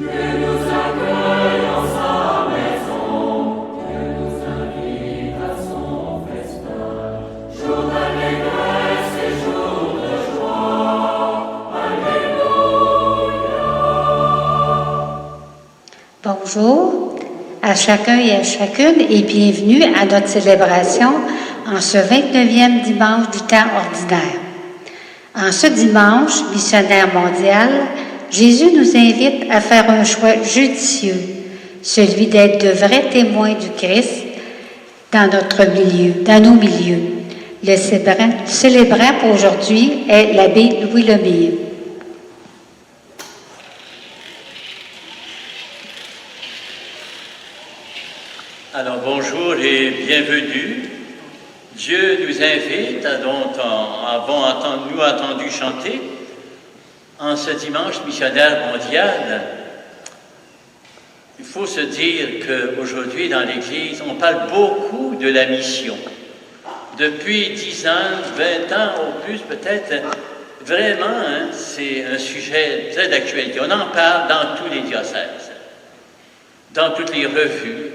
Bonjour à chacun et à chacune et bienvenue à notre célébration en ce 29e dimanche du temps ordinaire. En ce dimanche missionnaire mondial, Jésus nous invite à faire un choix judicieux, celui d'être de vrais témoins du Christ dans nos milieux. Le célébrant pour aujourd'hui est l'abbé Louis Lemire. Alors bonjour et bienvenue. Dieu nous invite, dont avons nous entendu chanter, en ce dimanche missionnaire mondial. Il faut se dire qu'aujourd'hui dans l'Église, on parle beaucoup de la mission. Depuis 10 ans, 20 ans ou plus peut-être, vraiment, c'est un sujet très d'actualité. On en parle dans tous les diocèses, dans toutes les revues,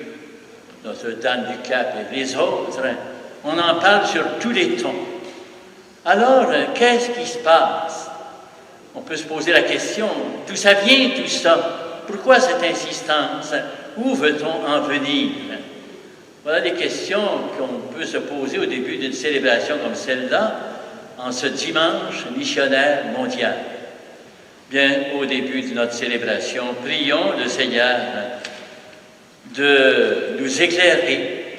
Notre-Dame du Cap et les autres. On en parle sur tous les tons. Alors, qu'est-ce qui se passe? On peut se poser la question, d'où ça vient tout ça? Pourquoi cette insistance? Où veut-on en venir? Voilà des questions qu'on peut se poser au début d'une célébration comme celle-là, en ce dimanche missionnaire mondial. Bien, au début de notre célébration, prions le Seigneur de nous éclairer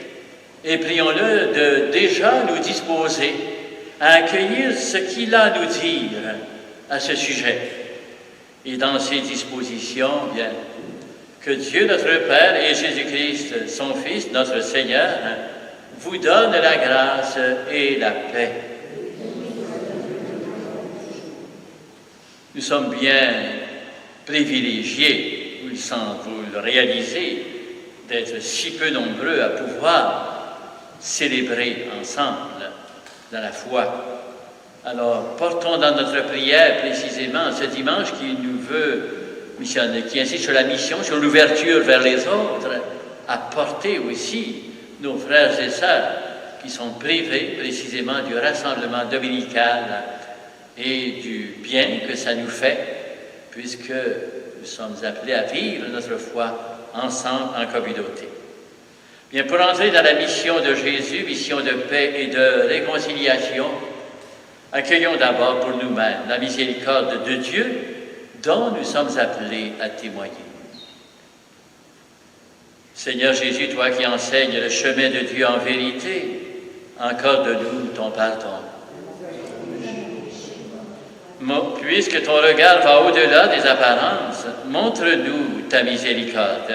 et prions-le de déjà nous disposer à accueillir ce qu'il a à nous dire à ce sujet. Et dans ces dispositions, bien, que Dieu notre Père et Jésus-Christ, son Fils, notre Seigneur, vous donnent la grâce et la paix. Nous sommes bien privilégiés, vous le réalisez, d'être si peu nombreux à pouvoir célébrer ensemble dans la foi. Alors, portons dans notre prière précisément ce dimanche qui insiste sur la mission, sur l'ouverture vers les autres, à porter aussi nos frères et sœurs qui sont privés précisément du rassemblement dominical et du bien que ça nous fait, puisque nous sommes appelés à vivre notre foi ensemble en communauté. Bien, pour entrer dans la mission de Jésus, mission de paix et de réconciliation, accueillons d'abord pour nous-mêmes la miséricorde de Dieu dont nous sommes appelés à témoigner. Seigneur Jésus, toi qui enseignes le chemin de Dieu en vérité, accorde-nous ton pardon. Puisque ton regard va au-delà des apparences, montre-nous ta miséricorde.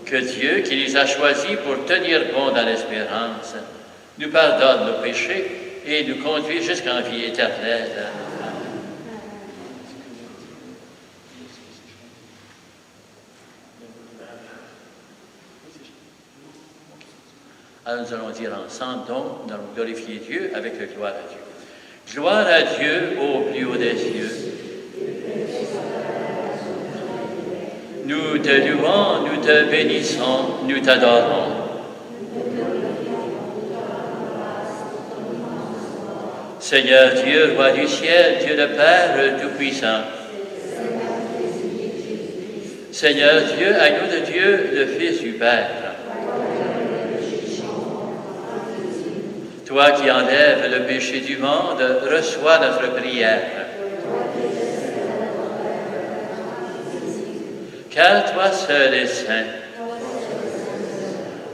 Que Dieu, qui les a choisis pour tenir bon dans l'espérance, nous pardonne nos péchés et nous conduit jusqu'en vie éternelle. Alors nous allons dire ensemble, donc, nous allons glorifier Dieu avec le gloire à Dieu. Gloire à Dieu au plus haut des cieux. Nous te louons, nous te bénissons, nous t'adorons. Seigneur Dieu, roi du ciel, Dieu le Père Tout-Puissant. Seigneur Dieu, agneau de Dieu, le Fils du Père. Toi qui enlèves le péché du monde, reçois notre prière. Car toi seul es saint.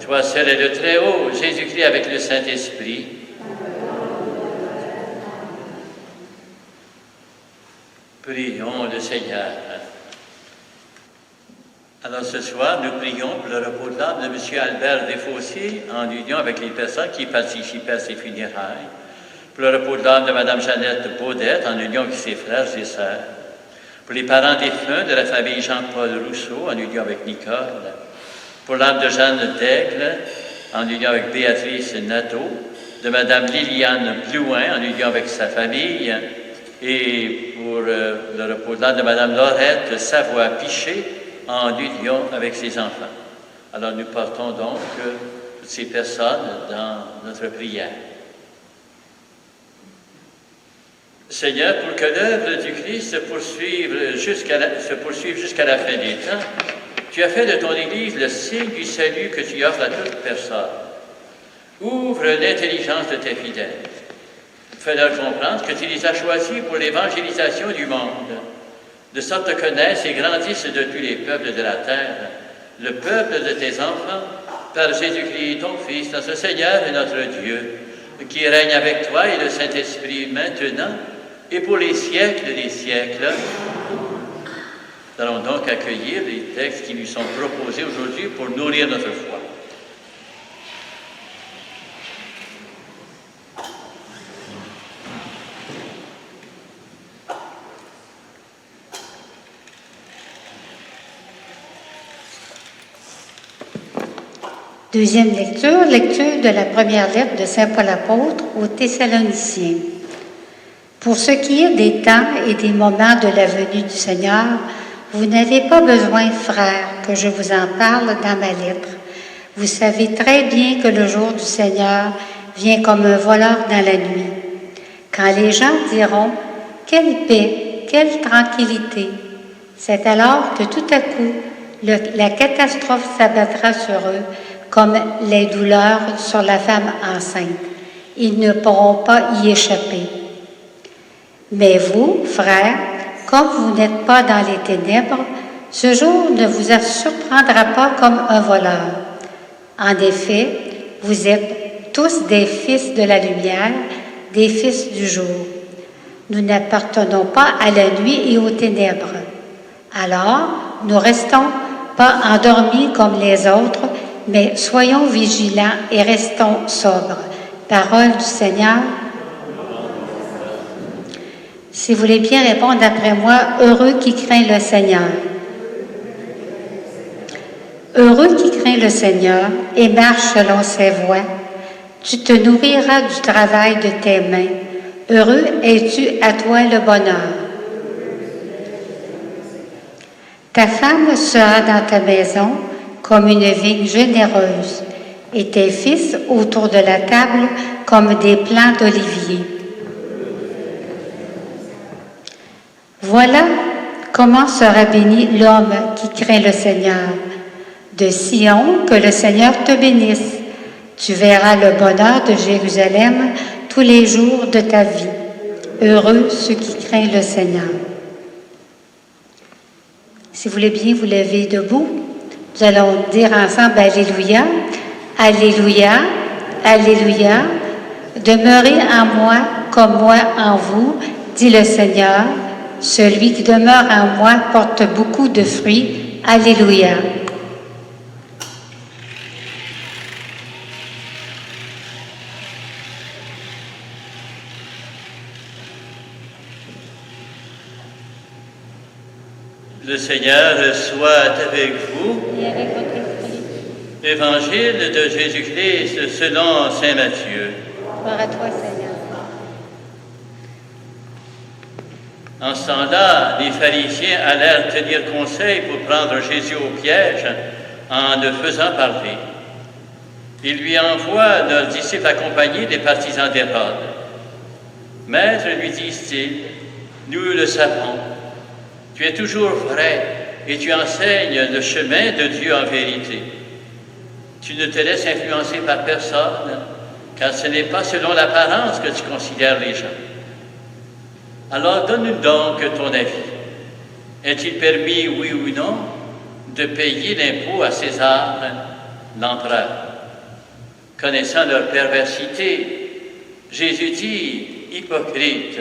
Toi seul est le Très-Haut, Jésus-Christ avec le Saint-Esprit. Prions le Seigneur. Alors ce soir, nous prions pour le repos de l'âme de M. Albert Desfossés, en union avec les personnes qui participaient à ses funérailles, pour le repos de l'âme de Mme Jeannette Baudette, en union avec ses frères et sœurs, pour les parents défunts de la famille Jean-Paul Rousseau, en union avec Nicole, pour l'âme de Jeanne Daigle, en union avec Béatrice Nadeau, de Mme Liliane Blouin, en union avec sa famille, et pour le reposant de Mme Laurette Savoie-Piché en union avec ses enfants. Alors nous portons donc toutes ces personnes dans notre prière. Seigneur, pour que l'œuvre du Christ se poursuive jusqu'à la fin des temps, tu as fait de ton Église le signe du salut que tu offres à toute personne. Ouvre l'intelligence de tes fidèles. Fais-leur comprendre que tu les as choisis pour l'évangélisation du monde, de sorte que naissent et grandissent de tous les peuples de la terre, le peuple de tes enfants, par Jésus-Christ, ton Fils, notre Seigneur et notre Dieu, qui règne avec toi et le Saint-Esprit maintenant et pour les siècles des siècles. Nous allons donc accueillir les textes qui nous sont proposés aujourd'hui pour nourrir notre foi. Deuxième lecture, lecture de la première lettre de Saint Paul apôtre aux Thessaloniciens. Pour ce qui est des temps et des moments de la venue du Seigneur, vous n'avez pas besoin, frères, que je vous en parle dans ma lettre. Vous savez très bien que le jour du Seigneur vient comme un voleur dans la nuit. Quand les gens diront « Quelle paix, quelle tranquillité !» c'est alors que tout à coup, la catastrophe s'abattra sur eux, comme les douleurs sur la femme enceinte. Ils ne pourront pas y échapper. Mais vous, frères, comme vous n'êtes pas dans les ténèbres, ce jour ne vous surprendra pas comme un voleur. En effet, vous êtes tous des fils de la lumière, des fils du jour. Nous n'appartenons pas à la nuit et aux ténèbres. Alors, nous restons pas endormis comme les autres, mais soyons vigilants et restons sobres. Parole du Seigneur. Si vous voulez bien répondre après moi, heureux qui craint le Seigneur. Heureux qui craint le Seigneur et marche selon ses voies. Tu te nourriras du travail de tes mains. Heureux es-tu à toi le bonheur. Ta femme sera dans ta maison comme une vigne généreuse, et tes fils autour de la table comme des plants d'olivier. Voilà comment sera béni l'homme qui craint le Seigneur. De Sion, que le Seigneur te bénisse. Tu verras le bonheur de Jérusalem tous les jours de ta vie. Heureux ceux qui craignent le Seigneur. Si vous voulez bien vous lever debout, nous allons dire ensemble Alléluia, Alléluia, Alléluia. Demeurez en moi comme moi en vous, dit le Seigneur. Celui qui demeure en moi porte beaucoup de fruits. Alléluia. Le Seigneur soit avec vous. Et avec votre esprit. Évangile de Jésus-Christ selon saint Matthieu. Gloire à toi, Seigneur. En ce temps-là, les pharisiens allèrent tenir conseil pour prendre Jésus au piège en le faisant parler. Ils lui envoient leurs disciples accompagnés des partisans d'Hérode. « Maître, lui disent-ils, nous le savons. Tu es toujours vrai et tu enseignes le chemin de Dieu en vérité. Tu ne te laisses influencer par personne, car ce n'est pas selon l'apparence que tu considères les gens. Alors donne-nous donc ton avis. Est-il permis, oui ou non, de payer l'impôt à César, l'empereur? » Connaissant leur perversité, Jésus dit, « Hypocrite,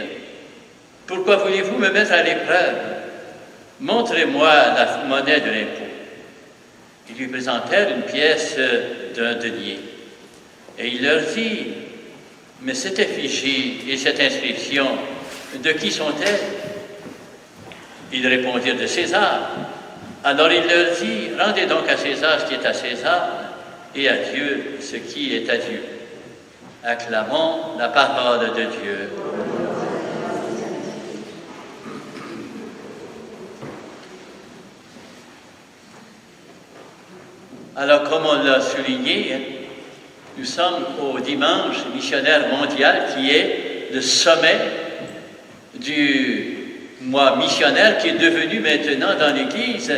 pourquoi voulez-vous me mettre à l'épreuve? Montrez-moi la monnaie de l'impôt. » Ils lui présentèrent une pièce d'un denier. Et il leur dit, « Mais cette effigie et cette inscription, de qui sont-elles? » Ils répondirent, « De César. » Alors il leur dit, « Rendez donc à César ce qui est à César, et à Dieu ce qui est à Dieu. » Acclamons la parole de Dieu. Alors, comme on l'a souligné, nous sommes au dimanche missionnaire mondial qui est le sommet du mois missionnaire qui est devenu maintenant dans l'Église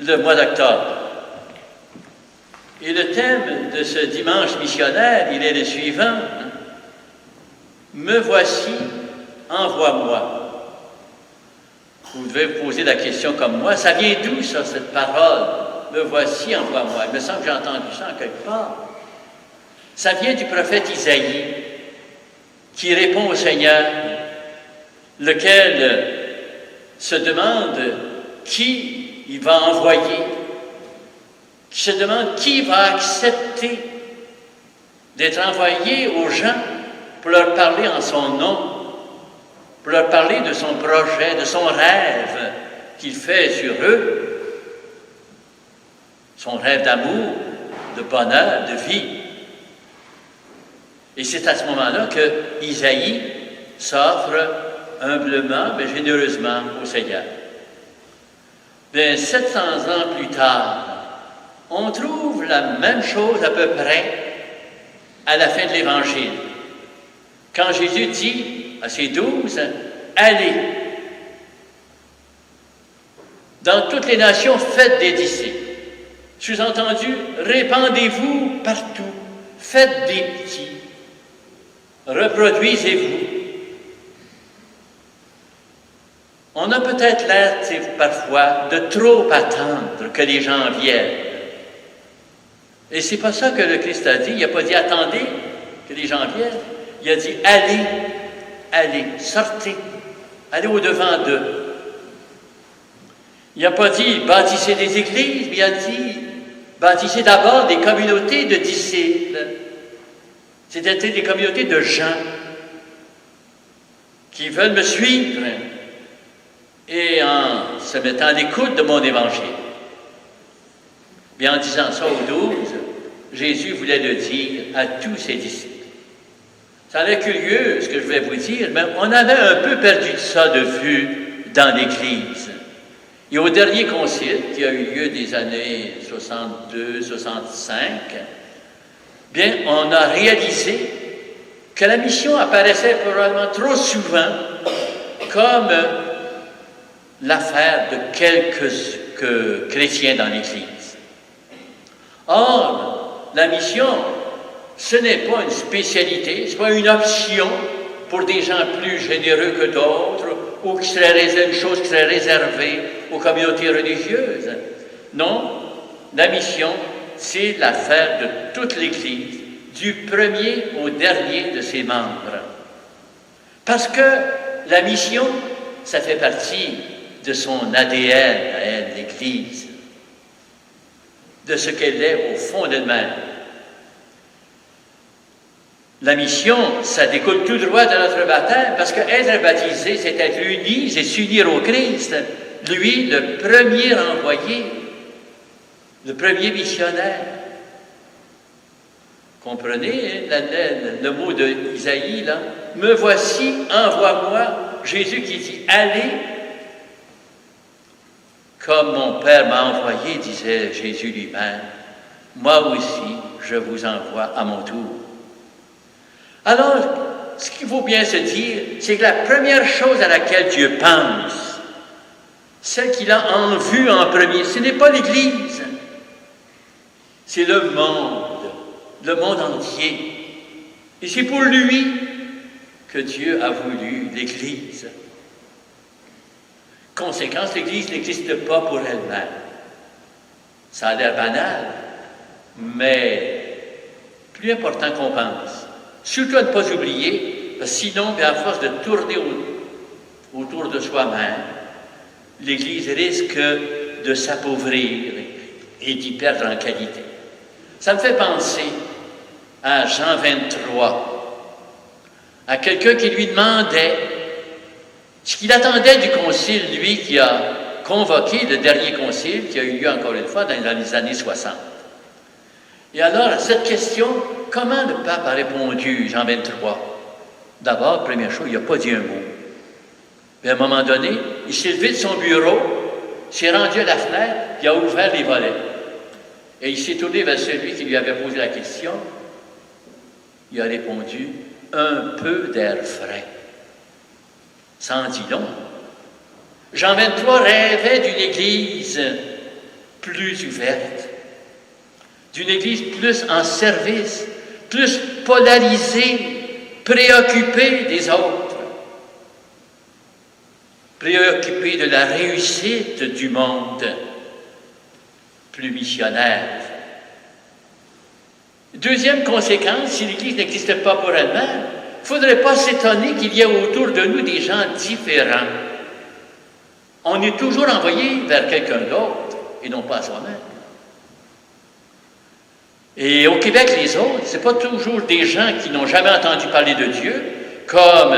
le mois d'octobre. Et le thème de ce dimanche missionnaire, il est le suivant. Me voici, envoie-moi. Vous devez vous poser la question comme moi, ça vient d'où ça, cette parole? Me voici, envoie-moi. Il me semble que j'ai entendu ça en quelque part. Ça vient du prophète Isaïe, qui répond au Seigneur, lequel se demande qui il va envoyer, qui se demande qui va accepter d'être envoyé aux gens pour leur parler en son nom, pour leur parler de son projet, de son rêve qu'il fait sur eux, son rêve d'amour, de bonheur, de vie. Et c'est à ce moment-là que Isaïe s'offre humblement mais généreusement au Seigneur. Bien, 700 ans plus tard, on trouve la même chose à peu près à la fin de l'Évangile. Quand Jésus dit à ses 12, « Allez dans toutes les nations, faites des disciples. » Sous-entendu, répandez-vous partout, faites des petits, reproduisez-vous. On a peut-être l'air, parfois, de trop attendre que les gens viennent. Et c'est pas ça que le Christ a dit. Il n'a pas dit « attendez que les gens viennent ». Il a dit « allez, allez, sortez, allez au-devant d'eux ». Il n'a pas dit « bâtissez des églises », mais il a dit « bâtissez d'abord des communautés de disciples ». C'est-à-dire des communautés de gens qui veulent me suivre et en se mettant à l'écoute de mon évangile. Bien, en disant ça aux 12, Jésus voulait le dire à tous ses disciples. Ça a l'air curieux, ce que je vais vous dire, mais on avait un peu perdu ça de vue dans l'Église. Et au dernier concile, qui a eu lieu des années 62-65, bien, on a réalisé que la mission apparaissait probablement trop souvent comme l'affaire de quelques chrétiens dans l'Église. Or, la mission, ce n'est pas une spécialité, ce n'est pas une option pour des gens plus généreux que d'autres ou qui serait une chose qui serait réservée aux communautés religieuses. Non, la mission, c'est l'affaire de toute l'Église, du premier au dernier de ses membres. Parce que la mission, ça fait partie de son ADN à elle, l'Église, de ce qu'elle est au fond d'elle-même. La mission, ça découle tout droit de notre baptême, parce qu'être baptisé, c'est être uni, c'est s'unir au Christ, lui, le premier envoyé, le premier missionnaire. Comprenez le mot d'Isaïe, là? « Me voici, envoie-moi », Jésus qui dit « Allez », comme mon Père m'a envoyé, disait Jésus lui-même, moi aussi, je vous envoie à mon tour. Alors, ce qu'il faut bien se dire, c'est que la première chose à laquelle Dieu pense, celle qu'il a en vue en premier, ce n'est pas l'Église, c'est le monde entier. Et c'est pour lui que Dieu a voulu l'Église. Conséquence, l'Église n'existe pas pour elle-même. Ça a l'air banal, mais plus important qu'on pense. Surtout à ne pas oublier, parce que sinon, bien, à force de tourner autour de soi-même, l'Église risque de s'appauvrir et d'y perdre en qualité. Ça me fait penser à Jean 23, à quelqu'un qui lui demandait ce qu'il attendait du concile, lui qui a convoqué le dernier concile, qui a eu lieu encore une fois dans les années 60. Et alors, à cette question, comment le pape a répondu, Jean 23? D'abord, première chose, il n'a pas dit un mot. Puis à un moment donné, il s'est levé de son bureau, s'est rendu à la fenêtre, il a ouvert les volets. Et il s'est tourné vers celui qui lui avait posé la question. Il a répondu, un peu d'air frais. Ça en dit long. Jean 23 rêvait d'une Église plus ouverte, d'une Église plus en service, plus polarisée, préoccupée des autres, préoccupée de la réussite du monde, plus missionnaire. Deuxième conséquence, si l'Église n'existe pas pour elle-même, il ne faudrait pas s'étonner qu'il y ait autour de nous des gens différents. On est toujours envoyé vers quelqu'un d'autre et non pas à soi-même. Et au Québec, les autres, ce n'est pas toujours des gens qui n'ont jamais entendu parler de Dieu, comme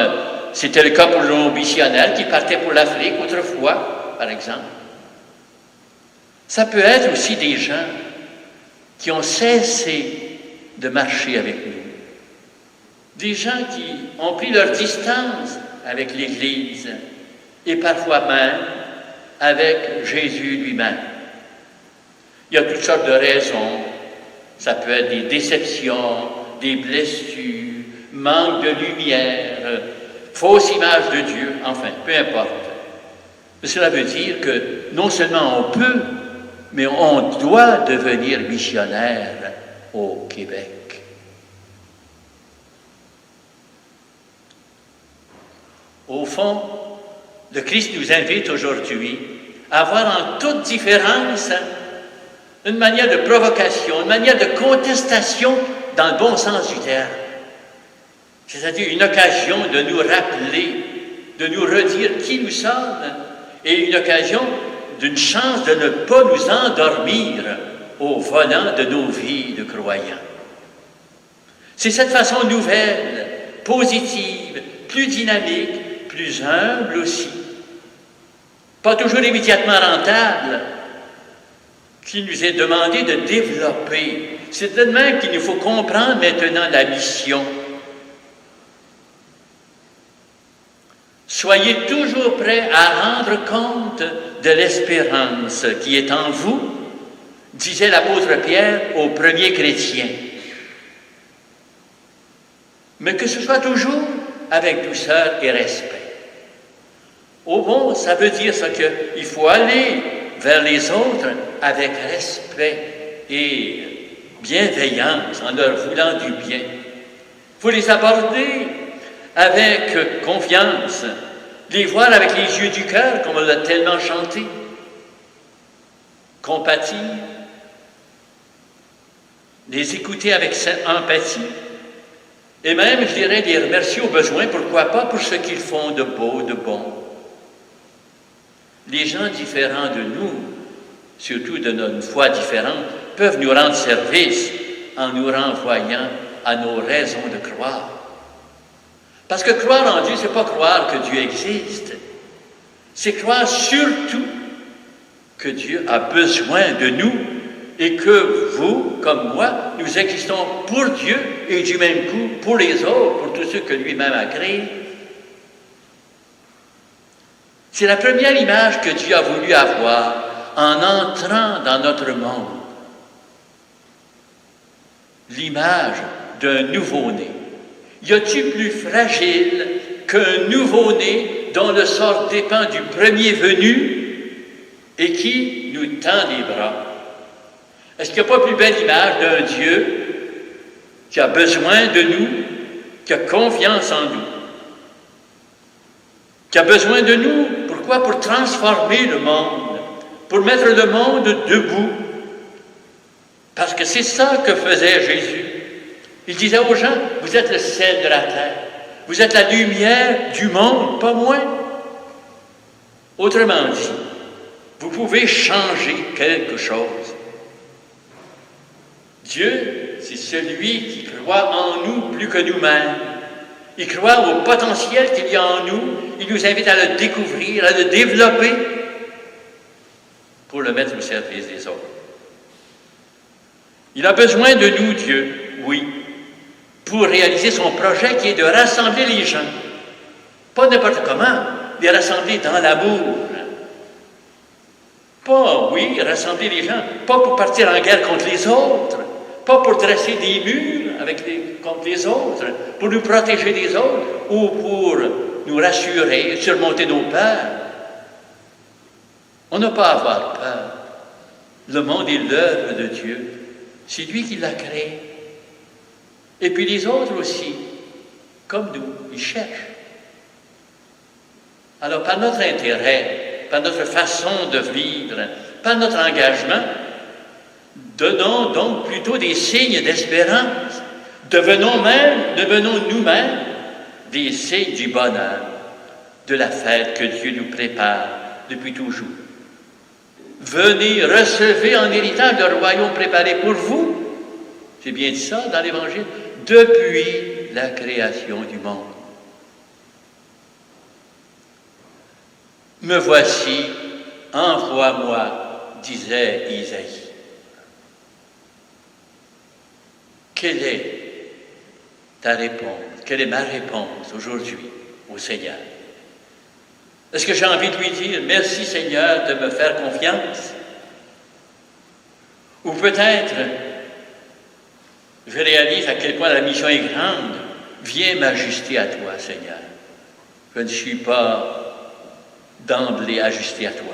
c'était le cas pour nos missionnaires qui partaient pour l'Afrique autrefois, par exemple. Ça peut être aussi des gens qui ont cessé de marcher avec nous. Des gens qui ont pris leur distance avec l'Église et parfois même avec Jésus lui-même. Il y a toutes sortes de raisons. Ça peut être des déceptions, des blessures, manque de lumière, fausse image de Dieu, enfin, peu importe. Cela veut dire que non seulement on peut, mais on doit devenir missionnaire au Québec. Au fond, le Christ nous invite aujourd'hui à voir en toute différence une manière de provocation, une manière de contestation dans le bon sens du terme. C'est-à-dire une occasion de nous rappeler, de nous redire qui nous sommes et une occasion d'une chance de ne pas nous endormir au volant de nos vies de croyants. C'est cette façon nouvelle, positive, plus dynamique, plus humble aussi, pas toujours immédiatement rentable, qui nous est demandé de développer. C'est de même qu'il nous faut comprendre maintenant la mission. Soyez toujours prêts à rendre compte de l'espérance qui est en vous, disait l'apôtre Pierre aux premiers chrétiens. Mais que ce soit toujours avec douceur et respect. Au bon, ça veut dire ça qu'il faut aller vers les autres avec respect et bienveillance, en leur voulant du bien. Il faut les aborder avec confiance, les voir avec les yeux du cœur, comme on l'a tellement chanté, compatir, les écouter avec empathie, et même, je dirais, les remercier au besoin, pourquoi pas, pour ce qu'ils font de beau, de bon. Les gens différents de nous, surtout de notre foi différente, peuvent nous rendre service en nous renvoyant à nos raisons de croire. Parce que croire en Dieu, ce n'est pas croire que Dieu existe. C'est croire surtout que Dieu a besoin de nous et que vous, comme moi, nous existons pour Dieu et du même coup pour les autres, pour tous ceux que lui-même a créés. C'est la première image que Dieu a voulu avoir en entrant dans notre monde. L'image d'un nouveau-né. Y a-t-il plus fragile qu'un nouveau-né dont le sort dépend du premier venu et qui nous tend les bras? Est-ce qu'il n'y a pas plus belle image d'un Dieu qui a besoin de nous, qui a confiance en nous, qui a besoin de nous? Pourquoi? Pour transformer le monde, pour mettre le monde debout. Parce que c'est ça que faisait Jésus. Il disait aux gens, vous êtes le sel de la terre, vous êtes la lumière du monde, pas moins. Autrement dit, vous pouvez changer quelque chose. Dieu, c'est celui qui croit en nous plus que nous-mêmes. Il croit au potentiel qu'il y a en nous. Il nous invite à le découvrir, à le développer pour le mettre au service des autres. Il a besoin de nous, Dieu, oui, pour réaliser son projet qui est de rassembler les gens. Pas n'importe comment, les rassembler dans l'amour. Pas, oui, rassembler les gens, pas pour partir en guerre contre les autres, pas pour dresser des murs contre les autres, pour nous protéger des autres ou pour nous rassurer, surmonter nos peurs. On n'a pas à avoir peur. Le monde est l'œuvre de Dieu. C'est lui qui l'a créé. Et puis les autres aussi, comme nous, ils cherchent. Alors, par notre intérêt, par notre façon de vivre, par notre engagement, donnons donc plutôt des signes d'espérance. Devenons nous-mêmes des signes du bonheur, de la fête que Dieu nous prépare depuis toujours. Venez, recevez en héritage le royaume préparé pour vous. C'est bien ça dans l'Évangile, depuis la création du monde. Me voici, envoie-moi, disait Isaïe. Quelle est ta réponse? Quelle est ma réponse aujourd'hui au Seigneur? Est-ce que j'ai envie de lui dire, merci Seigneur de me faire confiance? Ou peut-être, je réalise à quel point la mission est grande. Viens m'ajuster à toi, Seigneur. Je ne suis pas d'emblée ajusté à toi.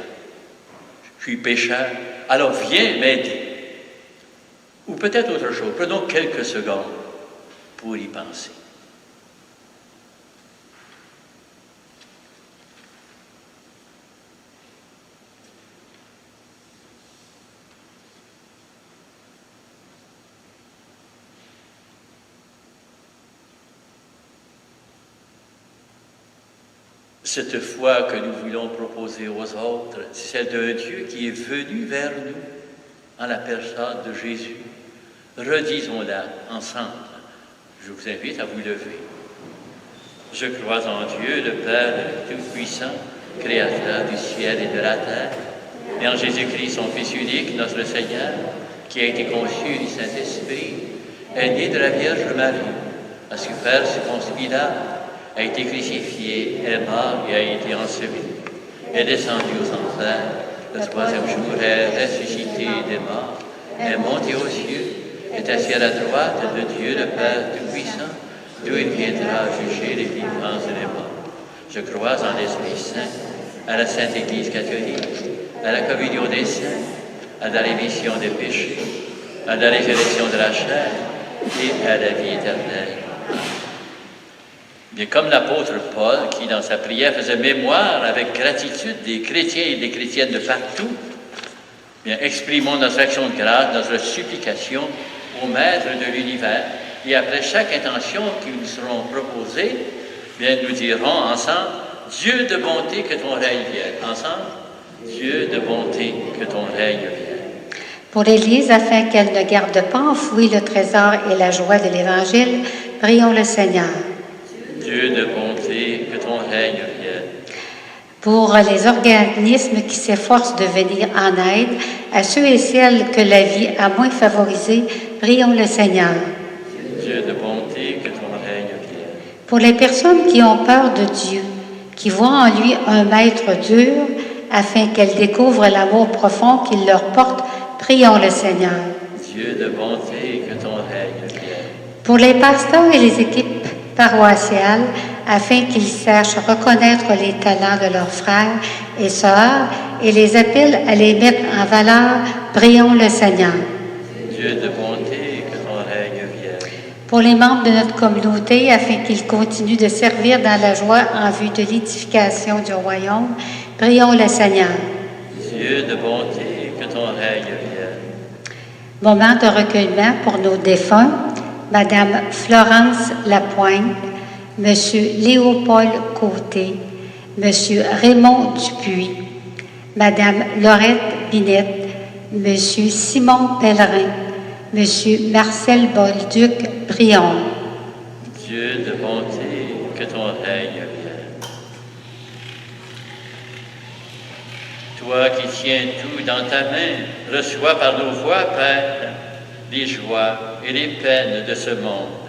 Je suis pécheur, alors viens m'aider. Ou peut-être autre chose. Prenons quelques secondes pour y penser. Cette foi que nous voulons proposer aux autres, c'est celle d'un Dieu qui est venu vers nous en la personne de Jésus. Redisons-la ensemble. Je vous invite à vous lever. Je crois en Dieu, le Père Tout-Puissant, Créateur du ciel et de la terre, et en Jésus-Christ, son Fils unique, notre Seigneur, qui a été conçu du Saint-Esprit, est né de la Vierge Marie, a souffert sous Ponce Pilate, a été crucifié, est mort et a été enseveli, est descendu aux enfers, le troisième jour est ressuscité des morts, est monté aux cieux, est assis à la droite de Dieu le Père Tout-Puissant, d'où il viendra juger les vivants et les morts. Je crois en l'Esprit Saint, à la Sainte Église catholique, à la communion des saints, à la rémission des péchés, à la résurrection de la chair et à la vie éternelle. Bien, comme l'apôtre Paul, qui dans sa prière faisait mémoire avec gratitude des chrétiens et des chrétiennes de partout, bien, exprimons notre action de grâce, notre supplication au Maître de l'univers. Et après chaque intention qui nous seront proposées, bien, nous dirons ensemble, Dieu de bonté, que ton règne vienne. Ensemble, Dieu de bonté, que ton règne vienne. Pour l'Église, afin qu'elle ne garde pas enfoui le trésor et la joie de l'Évangile, prions le Seigneur. Dieu de bonté, que ton règne vienne. Pour les organismes qui s'efforcent de venir en aide à ceux et celles que la vie a moins favorisés, prions le Seigneur. Dieu de bonté, que ton règne vienne. Pour les personnes qui ont peur de Dieu, qui voient en lui un maître dur, afin qu'elles découvrent l'amour profond qu'il leur porte, prions le Seigneur. Dieu de bonté, que ton règne vienne. Pour les pasteurs et les équipes paroissiales, afin qu'ils sachent reconnaître les talents de leurs frères et sœurs et les appellent à les mettre en valeur, prions le Seigneur. Dieu de bonté, que ton règne vienne. Pour les membres de notre communauté, afin qu'ils continuent de servir dans la joie en vue de l'édification du royaume, prions le Seigneur. Dieu de bonté, que ton règne vienne. Moment de recueillement pour nos défunts. Madame Florence Lapointe, Monsieur Léopold Côté, Monsieur Raymond Dupuis, Madame Laurette Binette, Monsieur Simon Pellerin, Monsieur Marcel Bolduc, prions. Dieu de bonté, que ton règne vienne. Toi qui tiens tout dans ta main, reçois par nos voix, Père, les joies et les peines de ce monde,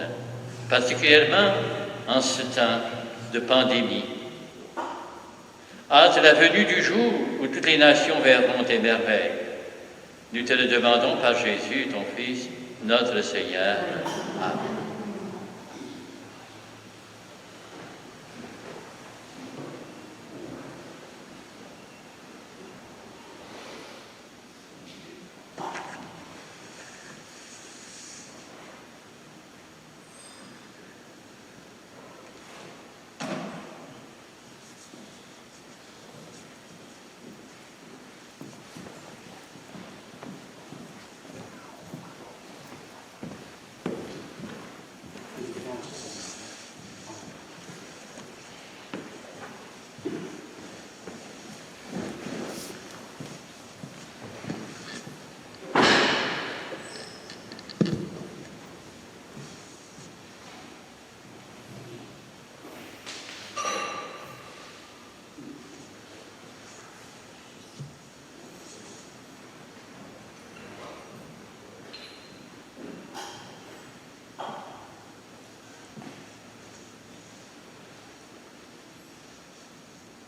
particulièrement en ce temps de pandémie. Hâte la venue du jour où toutes les nations verront tes merveilles. Nous te le demandons par Jésus, ton Fils, notre Seigneur. Amen.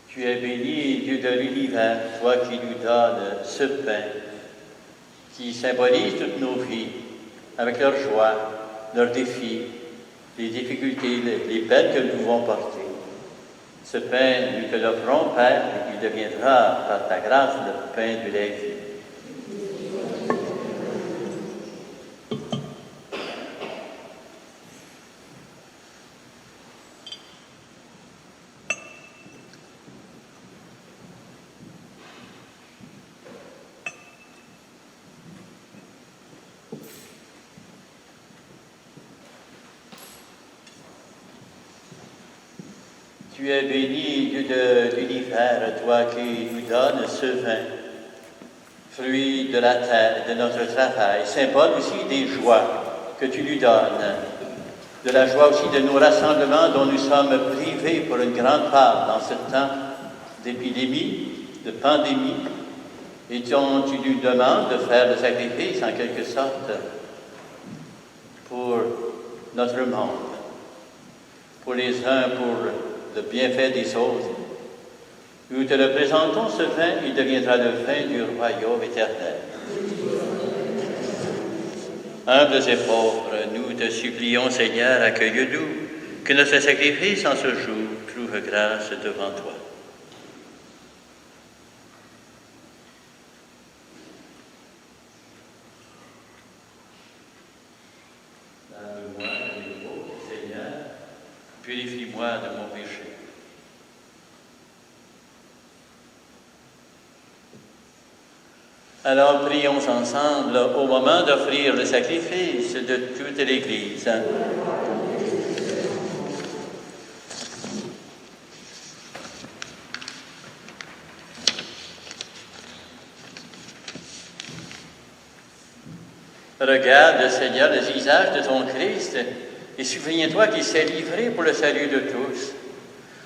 Tu es béni, Dieu de l'univers, toi qui nous donnes ce pain, qui symbolise toutes nos vies, avec leurs joies, leurs défis, les difficultés, les peines que nous pouvons porter. Ce pain, nous te l'offrons, Père, et il deviendra, par ta grâce, le pain de la vie. Tu es béni, Dieu de l'univers, toi qui nous donnes ce vin, fruit de la terre, de notre travail, symbole aussi des joies que tu nous donnes, de la joie aussi de nos rassemblements dont nous sommes privés pour une grande part dans ce temps d'épidémie, de pandémie, et dont tu nous demandes de faire le sacrifice en quelque sorte pour notre monde, pour les uns, pour le bienfait des autres. Nous te le présentons, ce vin, il deviendra le vin du royaume éternel. Humbles et pauvres, nous te supplions, Seigneur, accueille-nous, que notre sacrifice en ce jour trouve grâce devant toi. Lave-moi de mes fautes, Seigneur, purifie-moi de mon péché. Alors prions ensemble au moment d'offrir le sacrifice de toute l'Église. Regarde, Seigneur, le visage de ton Christ et souviens-toi qu'il s'est livré pour le salut de tous.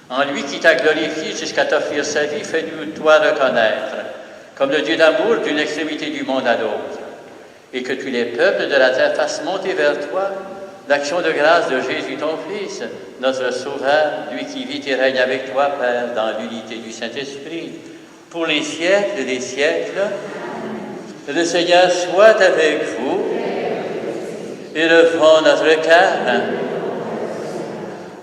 En lui qui t'a glorifié jusqu'à t'offrir sa vie, fais-nous toi reconnaître comme le Dieu d'amour d'une extrémité du monde à l'autre, et que tous les peuples de la terre fassent monter vers toi l'action de grâce de Jésus ton Fils, notre Sauveur, lui qui vit et règne avec toi, Père, dans l'unité du Saint-Esprit, pour les siècles des siècles. Le Seigneur soit avec vous, et levons notre cœur,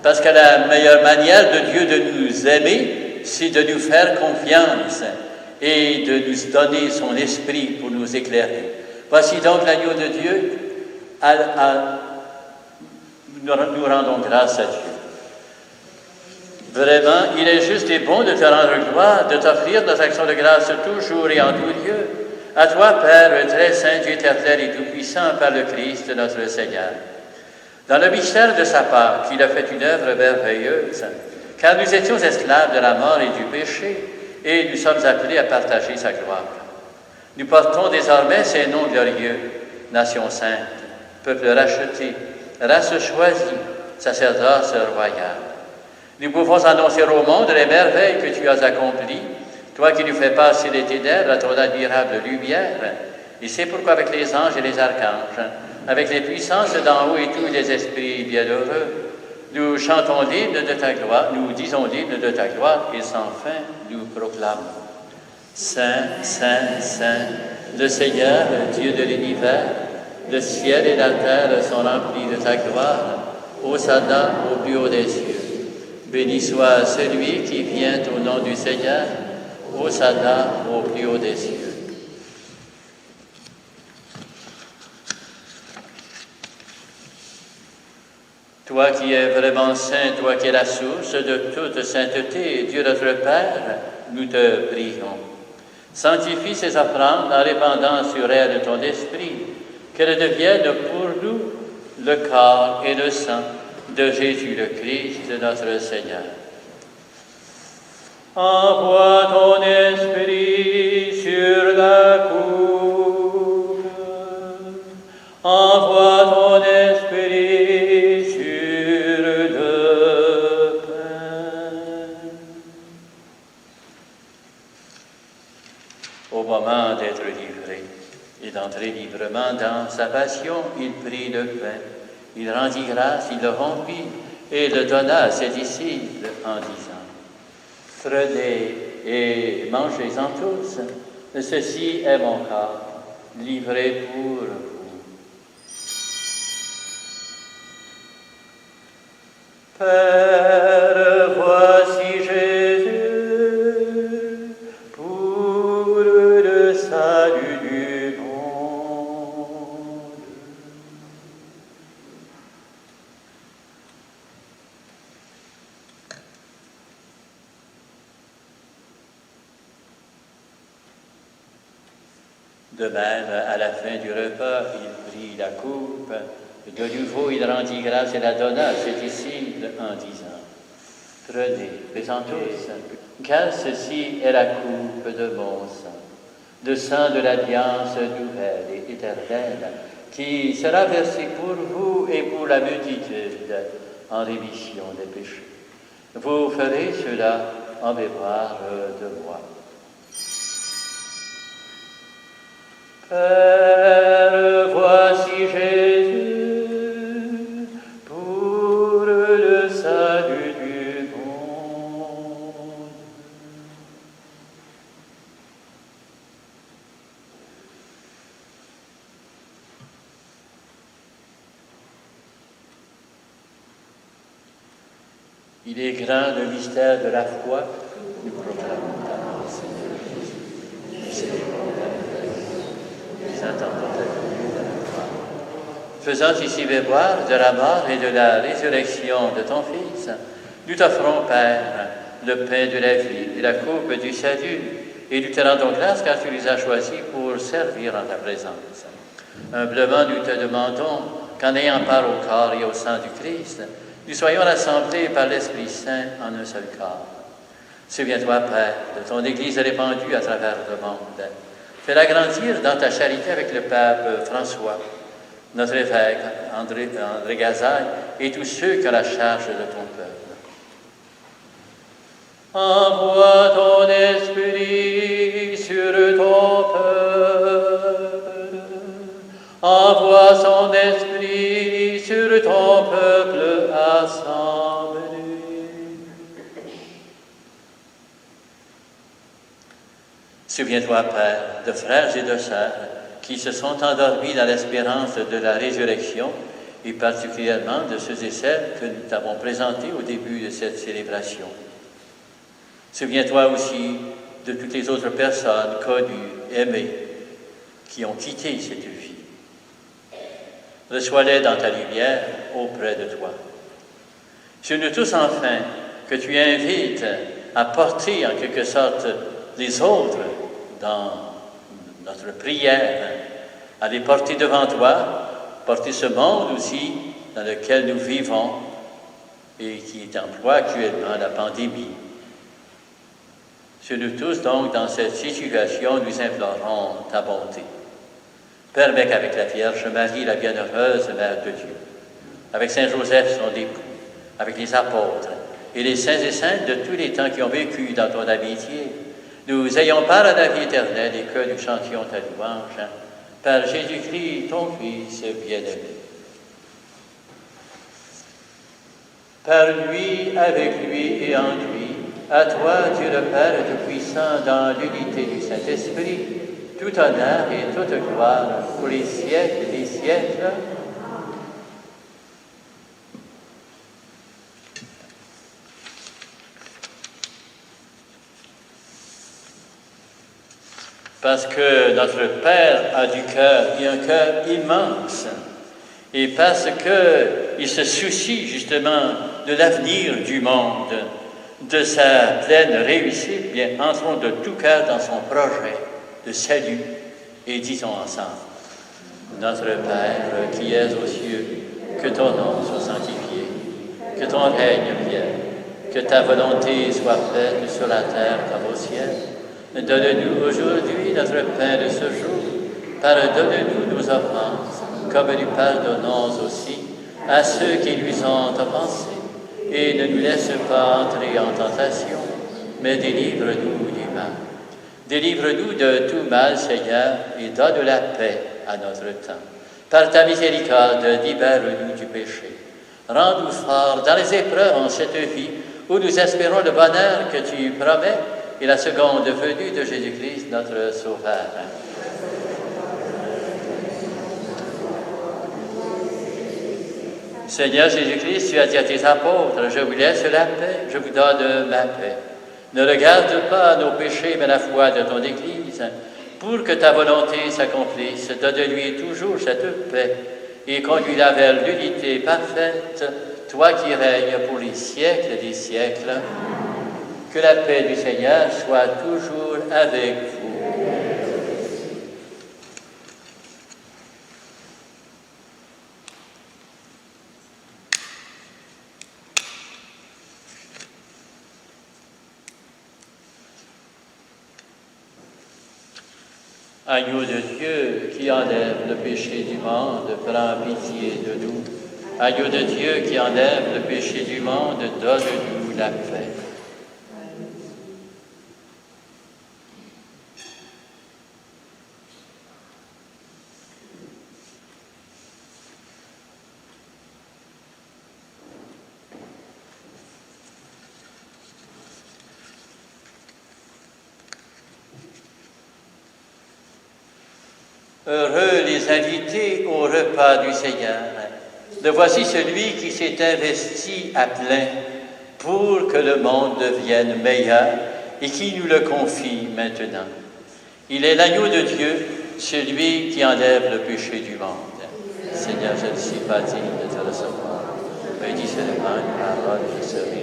parce que la meilleure manière de Dieu de nous aimer, c'est de nous faire confiance et de nous donner son esprit pour nous éclairer. Voici donc l'agneau de Dieu. Nous rendons grâce à Dieu. Vraiment, il est juste et bon de te rendre gloire, de t'offrir notre action de grâce toujours et en tout lieu. À toi, Père, très saint, Dieu éternel et tout-puissant, par le Christ, notre Seigneur. Dans le mystère de sa part, il a fait une œuvre merveilleuse, car nous étions esclaves de la mort et du péché, et nous sommes appelés à partager sa gloire. Nous portons désormais ces noms glorieux, nation sainte, peuple racheté, race choisie, sacerdoce royal. Nous pouvons annoncer au monde les merveilles que tu as accomplies, toi qui nous fais passer les ténèbres à ton admirable lumière. Et c'est pourquoi avec les anges et les archanges, avec les puissances d'en haut et tous les esprits bienheureux, Nous chantons l'hymne de ta gloire, nous disons l'hymne de ta gloire, et sans fin, nous proclamons. Saint, Saint, Saint, le Seigneur, le Dieu de l'univers, le ciel et la terre sont remplis de ta gloire. Hosanna au plus haut des cieux. Béni soit celui qui vient au nom du Seigneur. Hosanna au plus haut des cieux. Toi qui es vraiment saint, toi qui es la source de toute sainteté, Dieu notre Père, nous te prions. Sanctifie ces offrandes en répandant sur elles ton esprit, qu'elles deviennent pour nous le corps et le sang de Jésus le Christ, notre Seigneur. Envoie ton esprit sur la coupe, envoie ton esprit sur le pain. Au moment d'être livré et d'entrer librement dans sa passion, il prit le pain, il rendit grâce, il le rompit et le donna à ses disciples en disant: prenez et mangez-en tous, ceci est mon corps, livré pour vous. Père, voici Jésus, pour le salut du monde. De même, à la fin du repas, il prit la coupe. De nouveau, il rendit grâce et la donna à ses disciples en disant: prenez, faites-en tous, car ceci est la coupe de mon sang, le sang de l'alliance nouvelle et éternelle, qui sera versé pour vous et pour la multitude en rémission des péchés. Vous ferez cela en mémoire de moi. Père, voici Jésus, pour le salut du monde. Il est grand le mystère de la foi, nous proclamons ta mort, Seigneur Jésus. Nous célébrons ta nouvelle, nous attendons ta venue dans la gloire. Faisant ici mémoire de la mort et de la résurrection de ton Fils, nous t'offrons, Père, le pain de la vie et la coupe du salut, et nous te rendons grâce car tu les as choisis pour servir en ta présence. Humblement, nous te demandons qu'en ayant part au corps et au sang du Christ, nous soyons rassemblés par l'Esprit Saint en un seul corps. Souviens-toi, Père, de ton Église répandue à travers le monde. Fais-la grandir dans ta charité avec le pape François, notre évêque André Gazaille et tous ceux qui ont la charge de ton peuple. Envoie ton esprit sur ton peuple. Envoie son esprit sur ton peuple assemblé. Souviens-toi, Père, de frères et de sœurs qui se sont endormis dans l'espérance de la résurrection, et particulièrement de ceux et celles que nous t'avons présentés au début de cette célébration. Souviens-toi aussi de toutes les autres personnes connues, aimées, qui ont quitté cette vie. Reçois-les dans ta lumière auprès de toi. Sur nous tous, enfin, que tu invites à porter en quelque sorte les autres dans notre prière, à les porter devant toi, porter ce monde aussi dans lequel nous vivons et qui est en proie actuellement la pandémie. Sur nous tous, donc, dans cette situation, nous implorons ta bonté. Permets qu'avec la Vierge Marie, la bienheureuse Mère de Dieu, avec Saint Joseph, son époux, avec les apôtres et les saints et saintes de tous les temps qui ont vécu dans ton amitié, nous ayons part à la vie éternelle et que nous chantions ta louange par Jésus-Christ, ton Fils bien-aimé. Par lui, avec lui et en lui, à toi, Dieu le Père Tout-Puissant, dans l'unité du Saint-Esprit, tout honneur et toute gloire pour les siècles des siècles. Parce que notre Père a du cœur et un cœur immense, et parce qu'il se soucie justement de l'avenir du monde, de sa pleine réussite, bien entrons de tout cœur dans son projet de salut et disons ensemble: Notre Père qui es aux cieux, que ton nom soit sanctifié, que ton règne vienne, que ta volonté soit faite sur la terre comme au ciel. Donne-nous aujourd'hui notre pain de ce jour. Pardonne-nous nos offenses, comme nous pardonnons aussi à ceux qui nous ont offensés. Et ne nous laisse pas entrer en tentation, mais délivre-nous du mal. Délivre-nous de tout mal, Seigneur, et donne la paix à notre temps. Par ta miséricorde, libère-nous du péché. Rends-nous forts dans les épreuves en cette vie, où nous espérons le bonheur que tu promets et la seconde venue de Jésus-Christ, notre Sauveur. Seigneur Jésus-Christ, tu as dit à tes apôtres: je vous laisse la paix, je vous donne ma paix. Ne regarde pas nos péchés, mais la foi de ton Église. Pour que ta volonté s'accomplisse, donne-lui toujours cette paix et conduis-la vers l'unité parfaite, toi qui règnes pour les siècles des siècles. Que la paix du Seigneur soit toujours avec vous. Agneau de Dieu qui enlève le péché du monde, prends pitié de nous. Agneau de Dieu qui enlève le péché du monde, donne-nous la paix. Heureux les invités au repas du Seigneur. Le voici celui qui s'est investi à plein pour que le monde devienne meilleur et qui nous le confie maintenant. Il est l'agneau de Dieu, celui qui enlève le péché du monde. Seigneur, je ne suis pas digne de te recevoir, mais dis seulement une parole, je serai.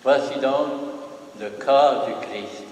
Voici donc le corps du Christ.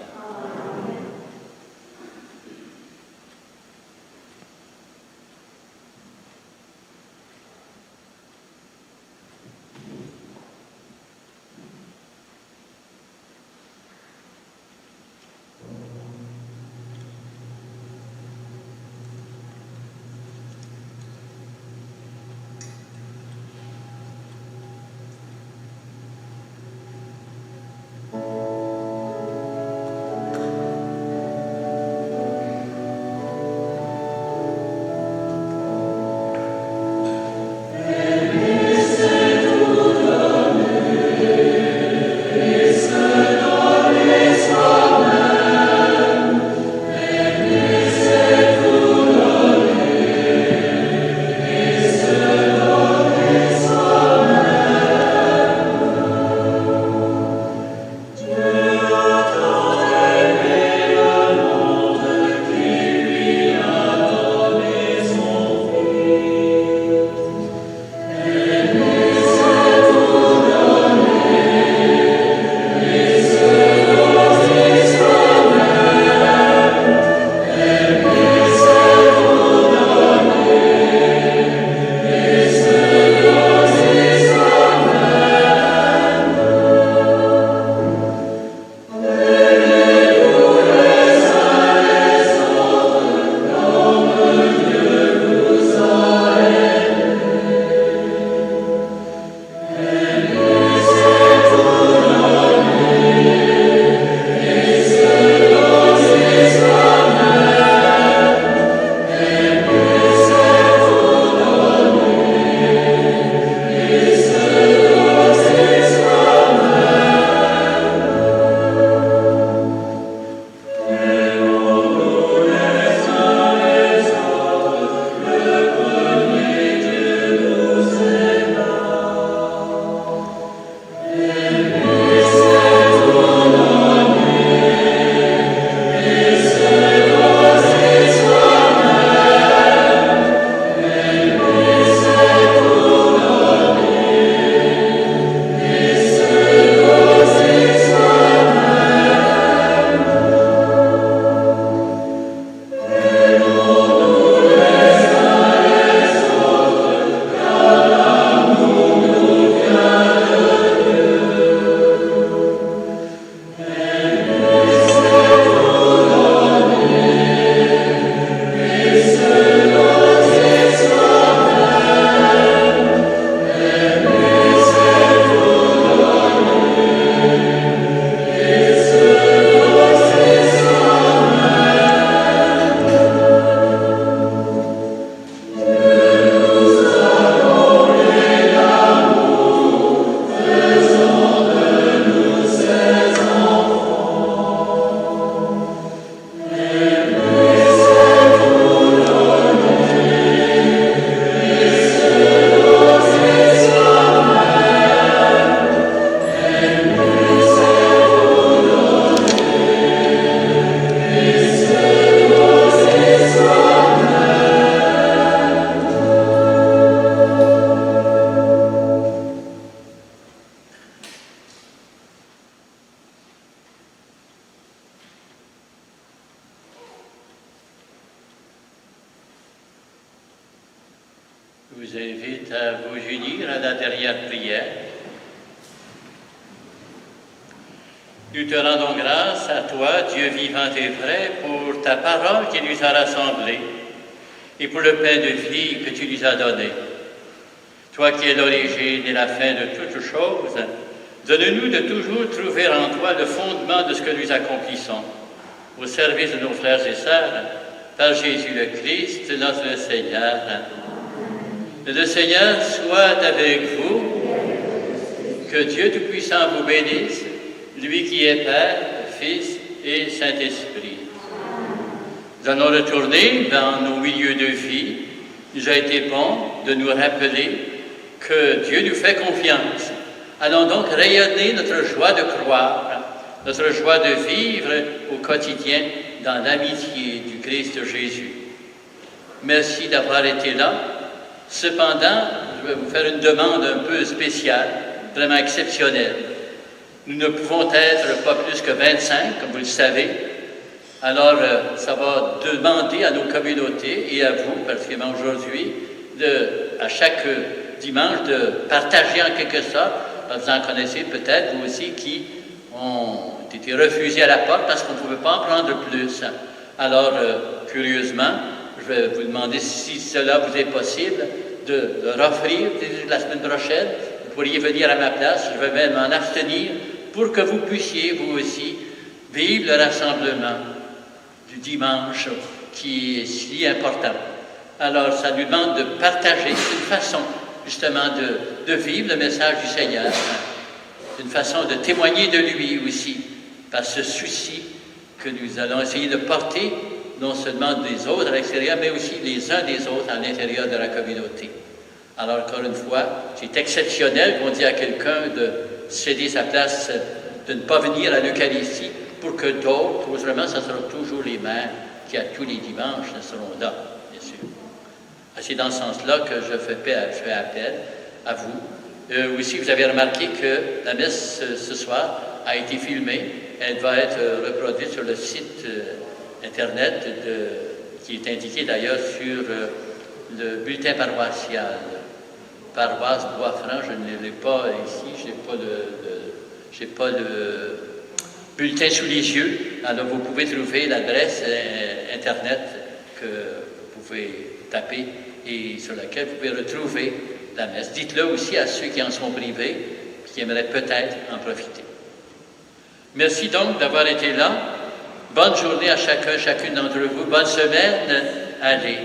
Je vous invite à vous unir à la dernière prière. Nous te rendons grâce à toi, Dieu vivant et vrai, pour ta parole qui nous a rassemblés et pour le pain de vie que tu nous as donné. Toi qui es l'origine et la fin de toutes choses, donne-nous de toujours trouver en toi le fondement de ce que nous accomplissons, au service de nos frères et sœurs, par Jésus le Christ, notre Seigneur. Le Seigneur soit avec vous, que Dieu Tout-Puissant vous bénisse, lui qui est Père, Fils et Saint-Esprit. Nous allons retourner dans nos milieux de vie. Il nous a été bon de nous rappeler que Dieu nous fait confiance. Allons donc rayonner notre joie de croire, notre joie de vivre au quotidien dans l'amitié du Christ Jésus. Merci d'avoir été là. Cependant, je vais vous faire une demande un peu spéciale, vraiment exceptionnelle. Nous ne pouvons être pas plus que 25, comme vous le savez. Alors, ça va demander à nos communautés et à vous, particulièrement aujourd'hui, à chaque dimanche, de partager en quelque sorte. Vous en connaissez peut-être, vous aussi, qui ont été refusés à la porte parce qu'on ne pouvait pas en prendre plus. Alors, curieusement, je vais vous demander si cela vous est possible de leur offrir la semaine prochaine. Vous pourriez venir à ma place, je vais même m'en abstenir pour que vous puissiez, vous aussi, vivre le rassemblement du dimanche qui est si important. Alors, ça nous demande de partager, c'est une façon justement de vivre le message du Seigneur, une façon de témoigner de lui aussi, par ce souci que nous allons essayer de porter, non seulement des autres à l'extérieur, mais aussi les uns des autres à l'intérieur de la communauté. Alors, encore une fois, c'est exceptionnel qu'on dit à quelqu'un de céder sa place, de ne pas venir à l'Eucharistie, pour que d'autres, autrement, ce seront toujours les mêmes qui, à tous les dimanches, seront là, bien sûr. C'est dans ce sens-là que je fais appel à vous. Aussi, vous avez remarqué que la messe ce soir a été filmée. Elle va être reproduite sur le site Internet qui est indiqué d'ailleurs sur le bulletin paroissial. Paroisse Bois-Franc, je ne l'ai pas ici, je n'ai pas le bulletin sous les yeux. Alors vous pouvez trouver l'adresse Internet que vous pouvez taper et sur laquelle vous pouvez retrouver la messe. Dites-le aussi à ceux qui en sont privés et qui aimeraient peut-être en profiter. Merci donc d'avoir été là. Bonne journée à chacune d'entre vous. Bonne semaine. Allez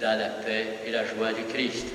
dans la paix et la joie du Christ.